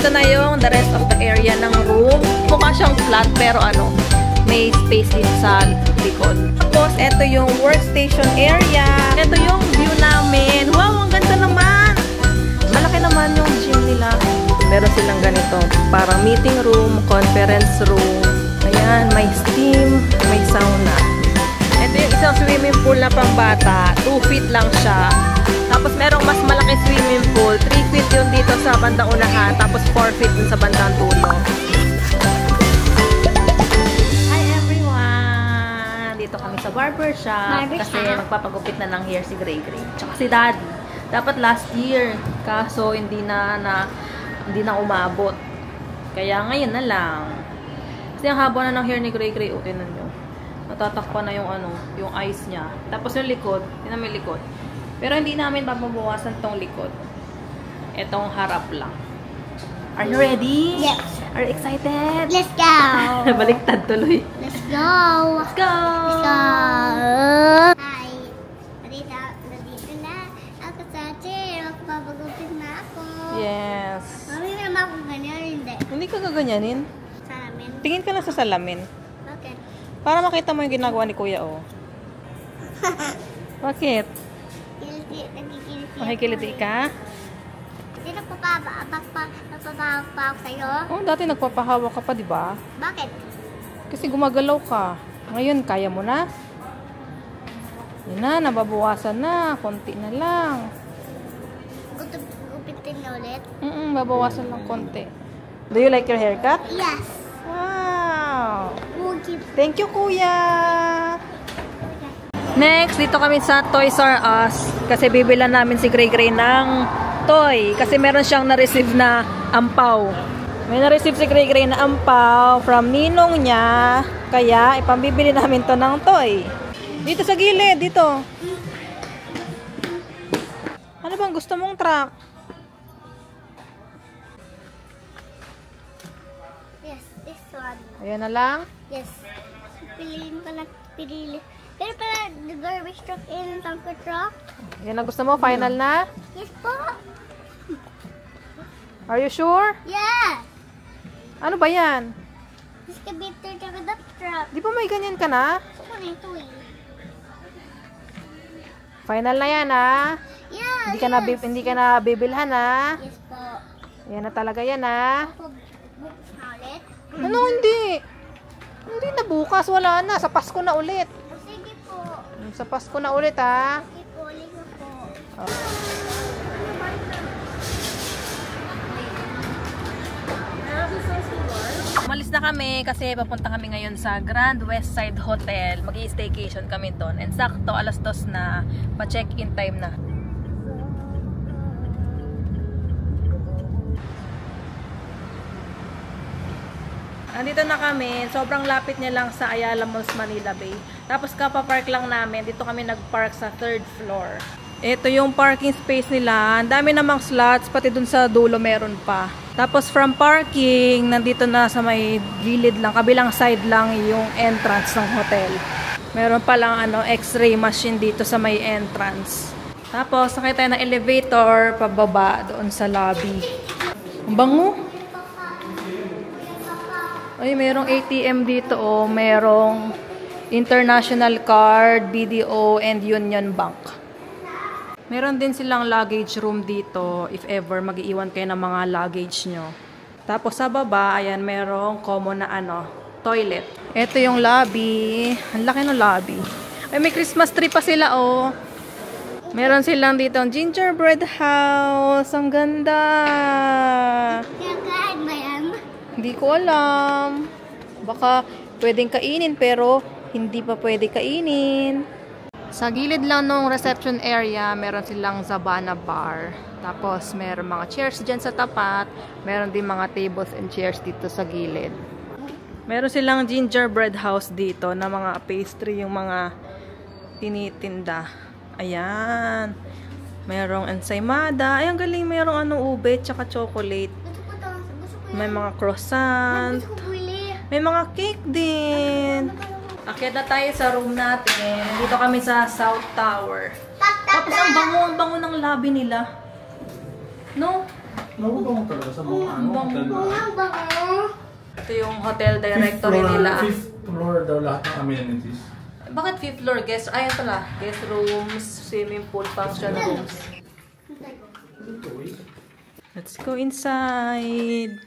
ito na yung the rest of the area ng room. Mukha siyang flat pero ano, may space din sa likod. Tapos, ito yung workstation area. Ito yung view namin. Wow, ang ganda naman! Malaki naman yung gym nila. Meron silang ganito. Parang meeting room, conference room. Ayan, may steam, may sauna. Ito yung isang swimming pool na pambata. 2 feet lang siya. Tapos merong mas malaki swimming pool. 3 feet yun dito sa bandang unahan. Tapos 4 feet dun sa bandang dulo. Hi everyone! Dito kami sa barbershop. Kasi magpapagupit na ng hair si Gray Gray. Tsaka si Daddy. Dapat last year. Kaso hindi na umabot. Kaya ngayon na lang. Kasi ang haba na ng hair ni Gray Gray. O, tinan nyo. Natatakpan na yung yung eyes niya. Tapos yung likod. Tinan mo yung likod. Pero hindi namin papabawasan tong likod. Etong harap lang. Are you ready? Yes. Are you excited? Let's go. Baliktad tuloy. Let's go. Let's go. Let's go. Hi. Nandito na ako sa chair. Magpapagupit na ako. Yes. Mami, naman ako ganyan, hindi. Hindi ka gaganyanin. Salamin. Tingin ka lang sa salamin. Bakit? Para makita mo yung ginagawa ni Kuya, oh. Bakit? Nagkikiliti. Makikiliti ka? Hindi nagpapahawak pa ako sa'yo. Oh, dati nagpapahawak ka pa, di ba? Bakit? Kasi gumagalaw ka. Ngayon, kaya mo na? Yan na, nababawasan na. Konti na lang. Gupitin na ulit? Babawasan lang konti. Do you like your haircut? Yes. Wow! Thank you, Kuya! Next, dito kami sa Toys R Us. Kasi bibilan namin si Gray Gray ng toy. Kasi meron siyang na-receive na ampaw. May na-receive si Gray Gray na ampaw from ninong niya. Kaya, ipambibili namin to ng toy. Dito sa gilid, dito. Ano bang gusto mong truck? Yes, this one. Ayan na lang. Yes. Piliin ko lang. Pero pala, the garbage truck and tanker truck. Ayan na gusto mo? Final na? Yes po. Are you sure? Yeah. Ano ba yan? Excavator tsaka dump truck. Di ba may ganyan ka na? Gusto ko na ito eh. Final na yan, ha? Yeah, Hindi ka na bibilhan, ha? Yes po. Yan na talaga yan, ha? Ako, books na ulit. Ano, hindi? Hindi na bukas, wala na. Sa Pasko na ulit. O, sige po. Sa Pasko na ulit, ha? Sige po, ulit na po. Umalis na kami kasi papunta kami ngayon sa Grand Westside Hotel. Mag-i-staycation kami doon. And sakto, alas 2 na. Pa-check-in time na. Nandito na kami. Sobrang lapit niya lang sa Ayala Malls, Manila Bay. Tapos kapapark lang namin. Dito kami nag-park sa 3rd floor. Ito yung parking space nila. Ang dami namang slots. Pati dun sa dulo meron pa. Tapos from parking, nandito na sa may gilid lang. Kabilang side lang yung entrance ng hotel. Meron palang x-ray machine dito sa may entrance. Tapos nakita tayo ng elevator pababa doon sa lobby. Ang bango. Ay, merong ATM dito, oh. Merong International Card, BDO, and Union Bank. Meron din silang luggage room dito if ever mag-iwan kayo ng mga luggage nyo. Tapos sa baba, ayan, merong common na toilet. Ito yung lobby. Ang laki ng lobby. Ay, may Christmas tree pa sila, oh. Meron silang dito ang gingerbread house. Ang ganda. Kakain ba yan? Hindi ko alam. Baka pwedeng kainin pero hindi pa pwede kainin. Sa gilid lang ng reception area, meron silang Zabana bar. Tapos meron mga chairs dyan sa tapat. Meron din mga tables and chairs dito sa gilid. Meron silang gingerbread house dito na mga pastry yung mga tinitinda. Ayan. Merong ensaymada. Ay, ang galing. Merong ube tsaka chocolate. May mga croissant. May mga cake din. Akyat na tayo sa room natin. Dito kami sa South Tower. Tapos ang bango ng lobby nila. No? Nakubango talaga sa mga hotel na. Ito yung hotel directory nila. 5th floor daw lahat ng amenities. Bakit 5th floor? Guest, ayun pala. Guest rooms, swimming pool, function rooms. Let's go inside.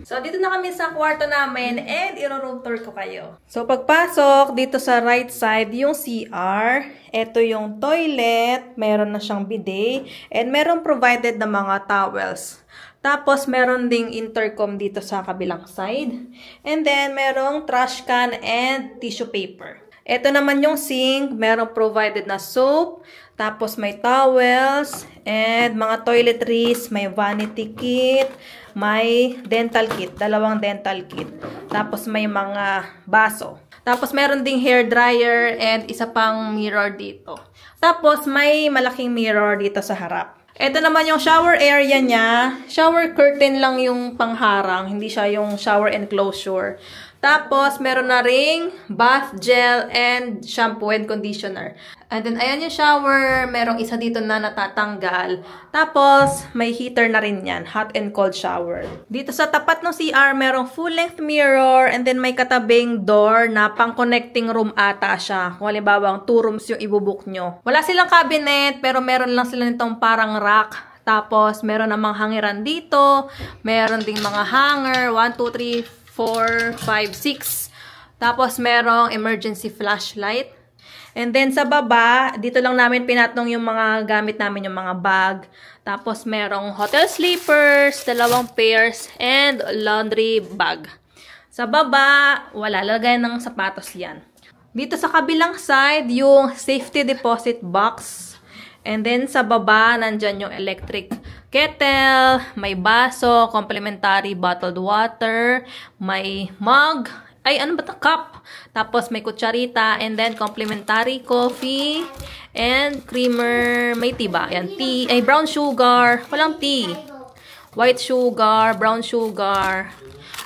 So, dito na kami sa kwarto namin and iro-room tour ko kayo. So, pagpasok, dito sa right side, yung CR. Ito yung toilet. Meron na siyang bidet. And meron provided na mga towels. Tapos, meron ding intercom dito sa kabilang side. And then, merong trash can and tissue paper. Ito naman yung sink. Merong provided na soap. Tapos, may towels. And mga toiletries. May vanity kit. May dental kit. 2 dental kit. Tapos, may mga baso. Tapos, meron ding hair dryer and isa pang mirror dito. Tapos, may malaking mirror dito sa harap. Ito naman yung shower area niya. Shower curtain lang yung pangharang. Hindi siya yung shower enclosure. Tapos, meron na ring bath gel and shampoo and conditioner. And then, ayan yung shower. Merong isa dito na natatanggal. Tapos, may heater na rin yan. Hot and cold shower. Dito sa tapat ng CR, merong full-length mirror. And then, may katabing door na pang-connecting room ata siya. Kung halimbawa, 2 rooms yung ibubook nyo. Wala silang cabinet, pero meron lang sila nitong parang rack. Tapos, meron namang hangiran dito. Meron ding mga hanger. 1, 2, 3, 4, 5, 6. Tapos, merong emergency flashlight. And then, sa baba, dito lang namin pinatong yung mga gamit namin, yung mga bag. Tapos, merong hotel slippers, 2 pairs, and laundry bag. Sa baba, wala. Lagay ng sapatos yan. Dito sa kabilang side, yung safety deposit box. And then, sa baba, nandyan yung electric kettle, may baso, complimentary bottled water, may mug, ay ano ba ito? Cup. Tapos may kutsarita, and then complimentary coffee, and creamer, may tea ba? Ayan, tea, ay brown sugar, walang tea. White sugar, brown sugar.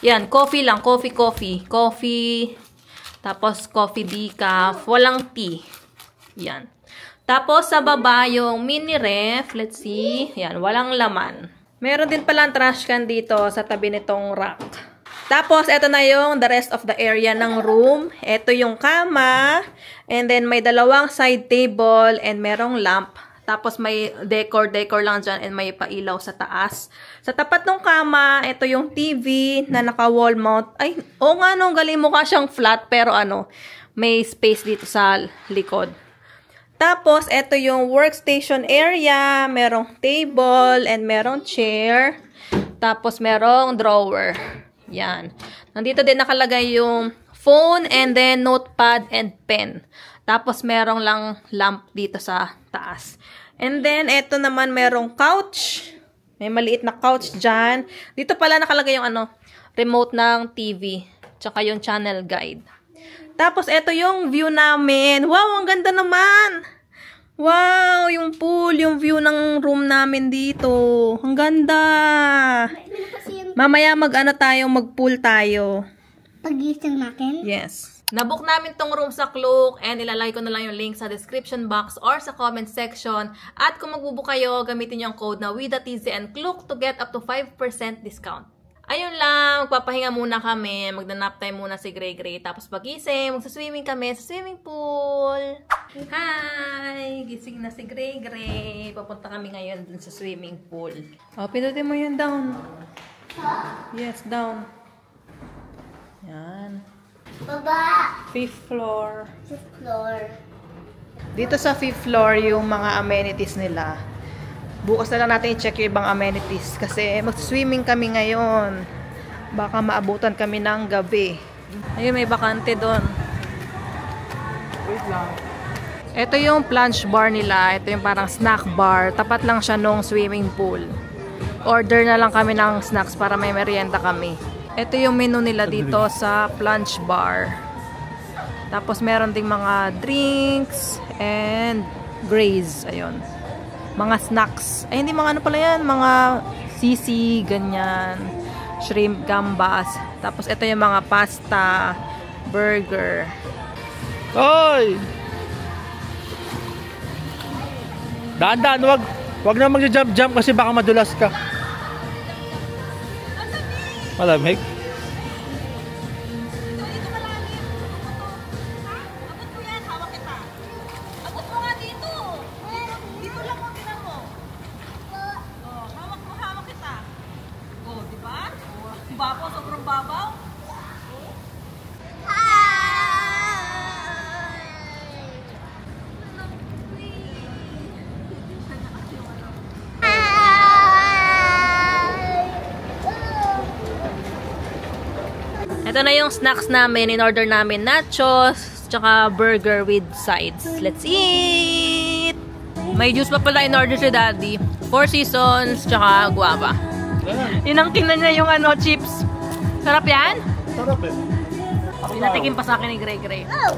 Yan, coffee lang, coffee. Tapos coffee decaf, walang tea. Yan. Tapos, sa baba, yung mini ref. Let's see. Yan, walang laman. Meron din palang trash can dito sa tabi nitong rack. Tapos, eto na yung the rest of the area ng room. Eto yung kama. And then, may 2 side table and merong lamp. Tapos, may decor lang dyan and may pailaw sa taas. Sa tapat ng kama, eto yung TV na naka-wall mount. Ay, oo nga no, galing mukha siyang flat. Pero may space dito sa likod. Tapos, ito yung workstation area. Merong table and merong chair. Tapos, merong drawer. Yan. Nandito din nakalagay yung phone and then notepad and pen. Tapos, merong lang lamp dito sa taas. And then, ito naman merong couch. May maliit na couch dyan. Dito pala nakalagay yung remote ng TV. Tsaka yung channel guide. Tapos, ito yung view namin. Wow, ang ganda naman! Wow, yung pool, yung view ng room namin dito. Ang ganda! Mamaya mag-pool tayo. Pag-gising natin? Yes. Nabook namin tong room sa Klook and ilalagay ko na lang yung link sa description box or sa comment section. At kung magbubook kayo, gamitin yung code na WIDATZ and Klook to get up to 5% discount. Ayun lang, magpapahinga muna kami, magna-nap time muna si Gray Gray, tapos pagising, magsaswimming kami sa swimming pool. Hi! Gising na si Gray Gray. Papunta kami ngayon dun sa swimming pool. Oh, pinutin mo yun down. Yes, down. Yan. Baba! 5th floor. 5th floor. Dito sa 5th floor, yung mga amenities nila. Bukas na lang natin i-check yung ibang amenities kasi mag-swimming kami ngayon. Baka maabutan kami ng gabi. Ayun, may bakante doon. Wait lang. Ito yung plunge bar nila. Ito yung parang snack bar. Tapat lang siya nung swimming pool. Order na lang kami ng snacks para may merienda kami. Ito yung menu nila dito sa plunge bar. Tapos meron ding mga drinks and graze. Ayun. Mga snacks. Ay, hindi mga pala yan. Mga sisi, ganyan. Shrimp, gambas. Tapos, ito yung mga pasta, burger. Hoy! Daan-daan, wag Huwag na mag-jump kasi baka madulas ka. Malamig? Babaw, sobrang babaw. Ito na yung snacks namin. In-order namin nachos, tsaka burger with sides. Let's eat! May juice pa pala in-order si Daddy. 4 Seasons, tsaka guava. Inangkin na niya yung ano, chips. Sarap yan? Sarap eh. Pinatikim pa sa akin ni Gray Gray. Ano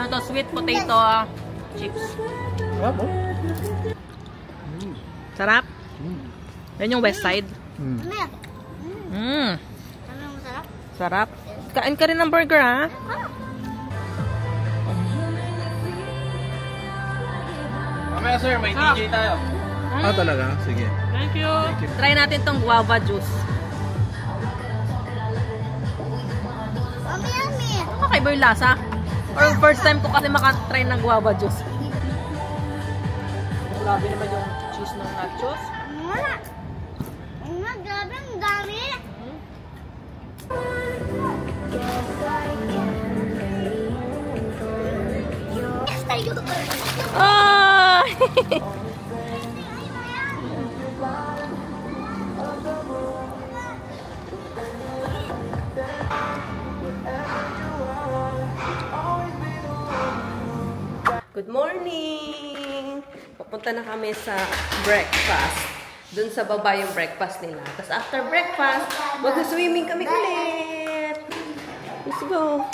to? Sweet potato chips. Sarap oh. Sarap? Yan yung west side. Sarap. Kain ka rin ng burger ha? Mamaya sir, may DJ tayo. Ah, talaga? Sige. Thank you. Try natin tong guava juice. Kakaiba yung lasa. Or first time ko kasi makatry ng guava juice. Grabe naman yung cheese ng nachos. Grabe, ang dami. Ah! Good morning! Papunta na kami sa breakfast. Doon sa baba yung breakfast nila. Tapos after breakfast, mag-swimming kami ulit. Let's go!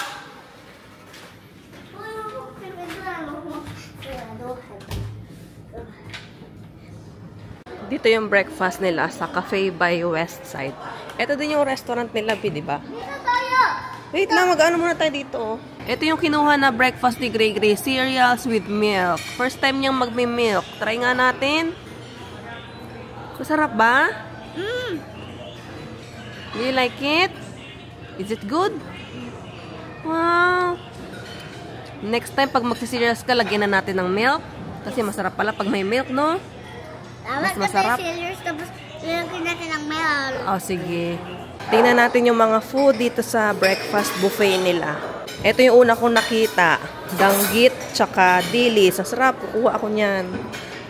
Dito yung breakfast nila sa Cafe by West Side. Ito din yung restaurant nila, di ba? Wait lang, mag-ano muna tayo dito. Ito yung kinuha na breakfast ni Gray Gray. Cereals with milk. First time niyang magmi-milk. Try nga natin. Masarap ba? Do you like it? Is it good? Wow! Next time, pag magsi-cereals ka, lagyan na natin ng milk. Kasi masarap pala pag may milk, no? Mas masarap. Tapos, lagyan natin ng milk. Oh, sige. Tingnan natin yung mga food dito sa breakfast buffet nila. Ito yung una kong nakita. Danggit, tsaka dilis. Ang sarap. Kukuha ako niyan.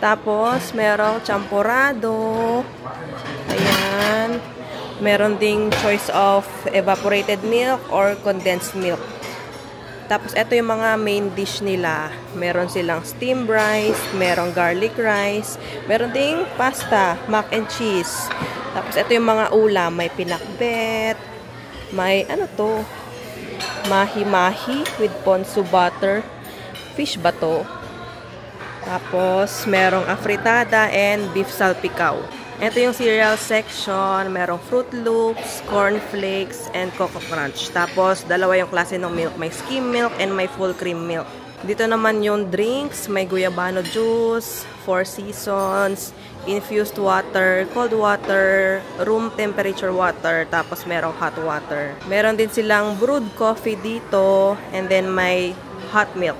Tapos, merong champurado. Ayan. Meron ding choice of evaporated milk or condensed milk. Tapos, ito yung mga main dish nila. Meron silang steamed rice, merong garlic rice, meron ding pasta, mac and cheese. Tapos, ito yung mga ulam. May pinakbet, may ano to, mahi-mahi with ponzu butter. Fish ba to? Tapos, merong afritada and beef salpicao. Ito yung cereal section. Merong Fruit Loops, Corn Flakes, and Coco Crunch. Tapos, dalawa yung klase ng milk. May skim milk and may full cream milk. Dito naman yung drinks. May guyabano juice, 4 Seasons, infused water, cold water, room temperature water, tapos merong hot water. Meron din silang brewed coffee dito, and then may hot milk.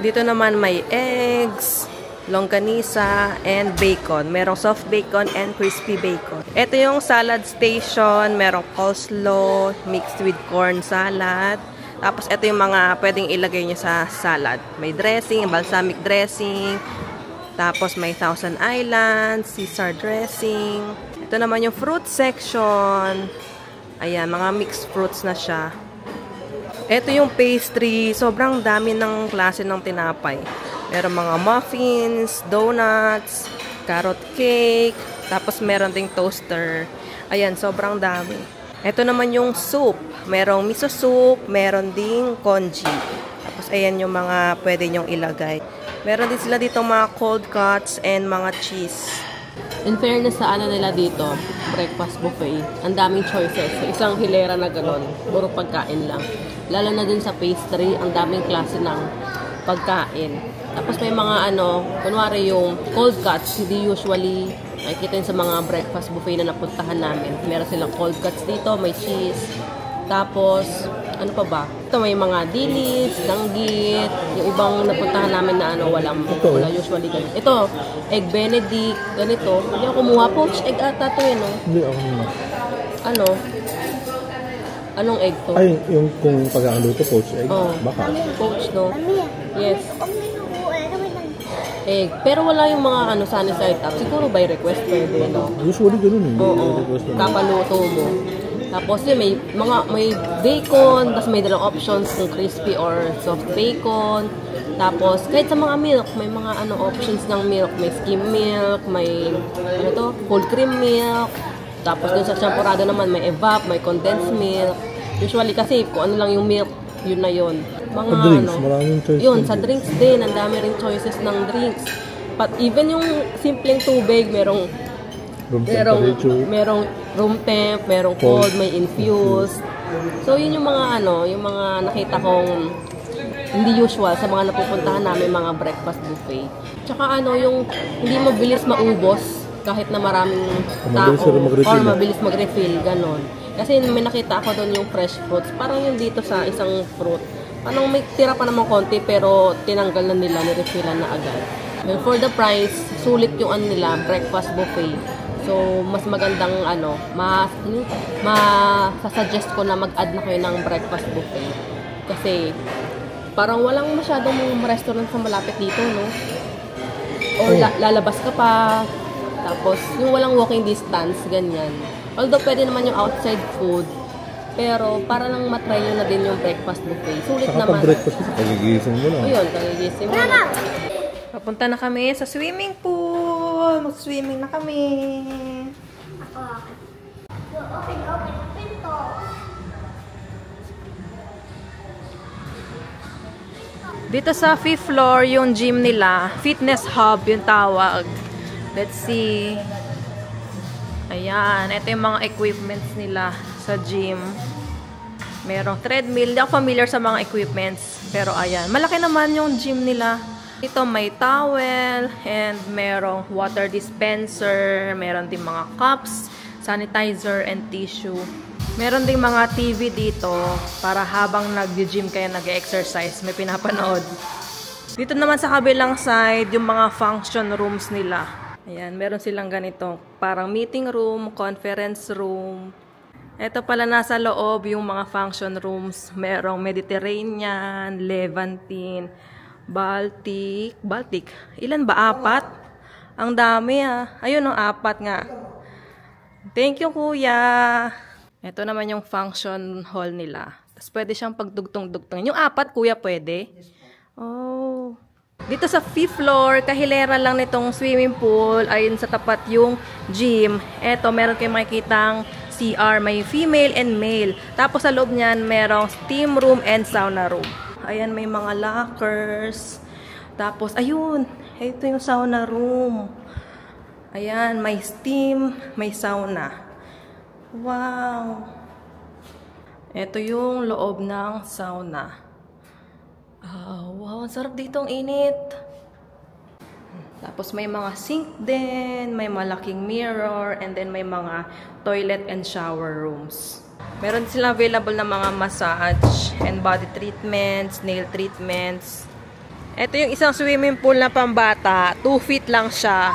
Dito naman may eggs, longganisa, and bacon. Merong soft bacon and crispy bacon. Ito yung salad station. Merong coleslaw mixed with corn salad. Tapos ito yung mga pwedeng ilagay nyo sa salad. May dressing, balsamic dressing. Tapos may Thousand Islands, Caesar dressing. Ito naman yung fruit section. Ayan, mga mixed fruits na siya. Ito yung pastry. Sobrang dami ng klase ng tinapay. Meron mga muffins, donuts, carrot cake, tapos meron ding toaster. Ayan, sobrang dami. Ito naman yung soup. Merong miso soup, meron ding congee. Tapos ayan yung mga pwede nyong ilagay. Meron din sila dito mga cold cuts and mga cheese. In fairness sa ano nila dito, breakfast buffet, ang daming choices. So, isang hilera na galon, puro pagkain lang. Lalo na dun sa pastry, ang daming klase ng pagkain. Tapos may mga ano, kunwari yung cold cuts, hindi usually nakikita yun sa mga breakfast buffet na napuntahan namin. Meron silang cold cuts dito, may cheese. Tapos, ano pa ba? Ito may mga dilis, danggit, yung ibang napuntahan namin na ano, wala usually ganito. Ito, egg benedict, ganito. Hindi ako kumuha. Poached egg ata ito yun, no? Hindi ako naman. Ano? Anong egg to? Ay, yung kung pagkakaluto, poached egg, baka. Poached, no? Yes. Kung may nukuha, kami lang. Egg. Pero wala yung mga ano, sunny side up. Siguro by request pwede, no? Usually ganun eh. Oo. Kapaluto mo. Tapos yun, may bacon, tapos may dalang options kung crispy or soft bacon. Tapos kahit sa mga milk, may mga ano options ng milk. May skim milk, may ano to, full cream milk. Tapos dun sa champurado naman, may evap, may condensed milk. Usually kasi kung ano lang yung milk, yun na yun. Mga drinks, ano, maraming choice. yun, sa drinks din, ang dami rin choices ng drinks. But even yung simpleng tubig, merong room temp, merong cold, may infused. So yun yung mga ano, yung mga nakita kong hindi usual sa mga napupuntahan namin mga breakfast buffet. Tsaka ano, yung hindi mabilis maubos kahit na maraming tao or mabilis mag-refill, ganon. Kasi may nakita ako doon yung fresh fruits, parang yung dito sa isang fruit. Parang may tira pa naman konti pero tinanggal na nila, nirefillan na agad. And for the price, sulit yung ano nila, breakfast buffet. So, mas magandang ano, sasuggest ko na mag-add na kayo ng breakfast buffet. Kasi, parang walang masyadong restaurant sa malapit dito, no? Or lalabas ka pa, tapos yung walang walking distance, ganyan. Although, pwede naman yung outside food, pero para lang matry nyo na din yung breakfast buffet. Sulit saka naman. Saka breakfast kasi kagigising mo lang. Ayun, kagigising mo lang. Papunta na kami sa swimming pool. Mag-swimming na kami. Open ang pinto. Dito sa 5th floor, yung gym nila. Fitness hub yung tawag. Let's see. Ayan. Ito yung mga equipments nila sa gym. Merong treadmill. Hindi ako familiar sa mga equipments. Pero ayan. Malaki naman yung gym nila. Ito may towel and merong water dispenser, meron din mga cups, sanitizer, and tissue. Meron ding mga TV dito para habang nag-gym kayo, nag-exercise, may pinapanood. Dito naman sa kabilang side, yung mga function rooms nila. Ayan, meron silang ganito, parang meeting room, conference room. Ito pala nasa loob yung mga function rooms. Merong Mediterranean, Levantine, Baltic. Ilan ba? 4? Ang dami Ayun, 4 nga. Thank you, kuya. Ito naman yung function hall nila. Tapos pwede siyang pagdugtong-dugtong. Yung 4, kuya, pwede? Oh. Dito sa 5th floor, kahilera lang nitong swimming pool. Ayun sa tapat yung gym. Ito, meron kayong makikitang CR. May female and male. Tapos sa loob niyan, merong steam room and sauna room. Ayan, may mga lockers. Tapos, ayun. Ito yung sauna room. Ayan, may steam, may sauna. Wow. Ito yung loob ng sauna. Wow, ang sarap dito, ang init. Tapos, may mga sink din. May malaking mirror. And then, may mga toilet and shower rooms. Meron silang available na mga massage and body treatments, nail treatments. Ito yung isang swimming pool na pambata. 2 feet lang siya.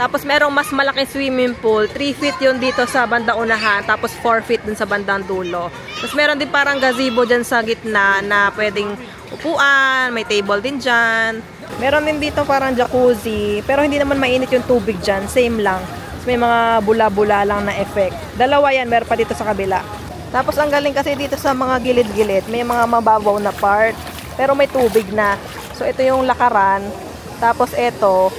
Tapos merong mas malaking swimming pool. 3 feet yun dito sa bandang unahan. Tapos 4 feet dun sa bandang dulo. Tapos meron din parang gazebo dyan sa gitna na pwedeng upuan. May table din dyan. Meron din dito parang jacuzzi. Pero hindi naman mainit yung tubig dyan. Same lang. Tapos may mga bula-bula lang na effect. Dalawa yan. Meron pa dito sa kabila. Tapos ang galing kasi dito sa mga gilid-gilid, may mga mababaw na part, pero may tubig na. So ito yung lakaran, tapos ito,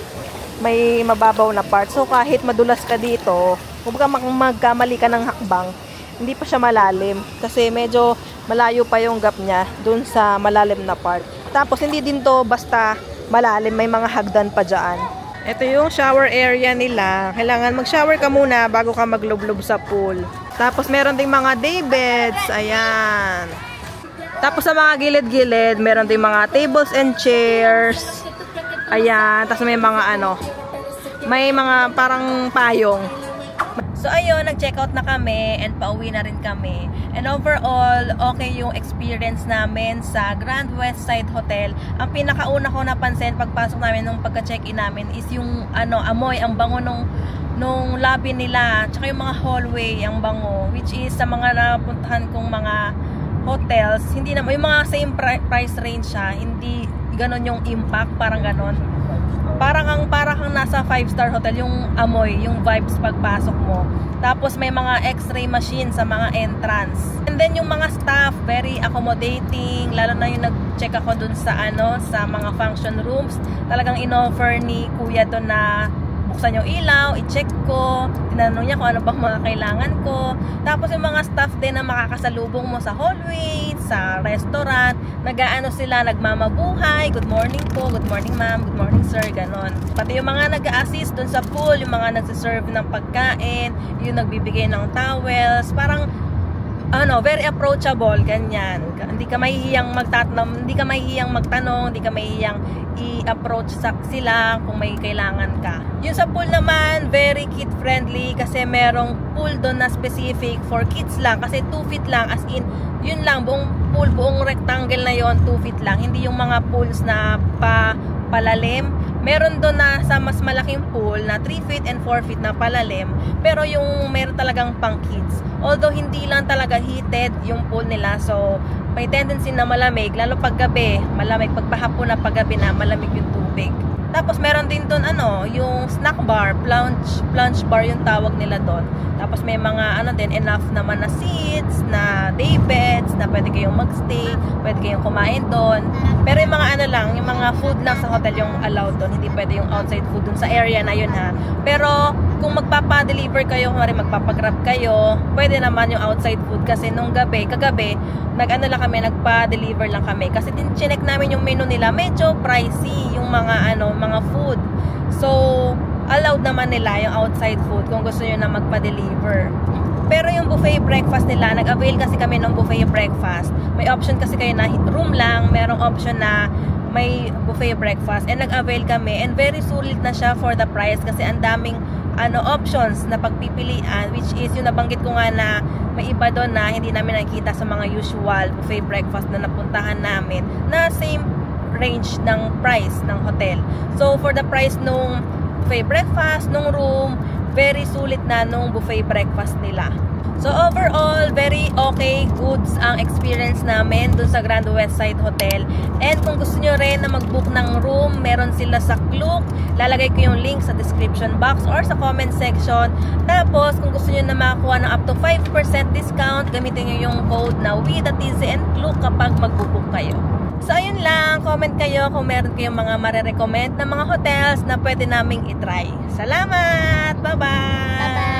may mababaw na part. So kahit madulas ka dito, kung magkamali ka ng hakbang, hindi pa siya malalim. Kasi medyo malayo pa yung gap niya dun sa malalim na part. Tapos hindi din to basta malalim, may mga hagdan pa dyan. Ito yung shower area nila. Kailangan mag-shower ka muna bago ka maglublob sa pool. Tapos meron ding mga day beds. Ayan. Tapos sa mga gilid-gilid, meron ding mga tables and chairs. Ayan, tapos may mga may mga parang payong. So ayun, nag-check out na kami and pauwi na rin kami. And overall, okay yung experience namin sa Grand Westside Hotel. Ang pinakauna ko napansin pagpasok namin nung pagka-check-in namin is yung amoy, ang bango nung lobby nila, tsaka yung mga hallway, ang bango, which is sa mga napuntahan kong mga hotels, hindi naman yung mga same price range siya, hindi ganon yung impact, parang ganon. Parang kang nasa 5-star hotel yung amoy, yung vibes pagpasok mo. Tapos may mga x-ray machine sa mga entrance. And then yung mga staff, very accommodating, lalo na yung nag-check ako dun sa sa mga function rooms. Talagang in-offer ni kuya doon na buksan yung ilaw, i-check ko, tinanong niya kung ano bang mga kailangan ko. Tapos yung mga staff din na makakasalubong mo sa hallway, sa restaurant, sila, nagmamabuhay, good morning po, good morning ma'am, good morning sir, ganon. Pati yung mga nag-assist dun sa pool, yung mga nagsiserve ng pagkain, yung nagbibigay ng towels, parang very approachable, ganyan. Hindi ka mahihiyang magtanong, hindi ka mahihiyang i-approach sila kung may kailangan ka. Yung sa pool naman, very kid-friendly kasi merong pool doon na specific for kids lang kasi 2 feet lang, as in, yun lang, buong pool, buong rectangle na yon 2 feet lang. Hindi yung mga pools na palalim. Meron doon na sa mas malaking pool na 3 feet and 4 feet na palalim, pero yung meron talagang pang kids. Although hindi lang talaga heated yung pool nila, so may tendency na malamig, lalo pag gabi, malamig, pag pahapon na pag gabi na malamig yung tubig. Tapos meron din doon yung snack bar, plunge bar yung tawag nila doon. Tapos may mga din, enough naman na seats, na day beds, na pwede kayong magstay, pwede kayong kumain doon. Pero yung mga lang, yung mga food lang sa hotel yung allowed doon, hindi pwede yung outside food doon sa area na yun ha. Pero kung magpapa-deliver kayo, kung magpapa-grab kayo, pwede naman yung outside food kasi nung kagabi, nagpa-deliver lang kami kasi chinek namin yung menu nila, medyo pricey yung mga mga food. So, allowed naman nila yung outside food kung gusto nyo na magpa-deliver. Pero yung buffet breakfast nila, nag-avail kasi kami ng buffet breakfast. May option kasi kayo na room lang, merong option na may buffet breakfast. And nag-avail kami, and very sulit na siya for the price kasi ang daming options na pagpipilian, which is yung nabanggit ko nga na may iba doon na hindi namin nakikita sa mga usual buffet breakfast na napuntahan namin na same range ng price ng hotel. So for the price nung buffet breakfast, nung room, very sulit na nung buffet breakfast nila. So overall, very okay, goods ang experience namin dun sa Grand Westside Hotel. And kung gusto nyo rin na mag-book ng room, meron sila sa Klook. Lalagay ko yung link sa description box or sa comment section. Tapos, kung gusto nyo na makakuha ng up to 5% discount, gamitin nyo yung code na WeTheTZ and Klook kapag mag-book kayo. So ayun lang, comment kayo kung meron kayong mga marirecommend na mga hotels na pwede naming itry. Salamat! Bye-bye!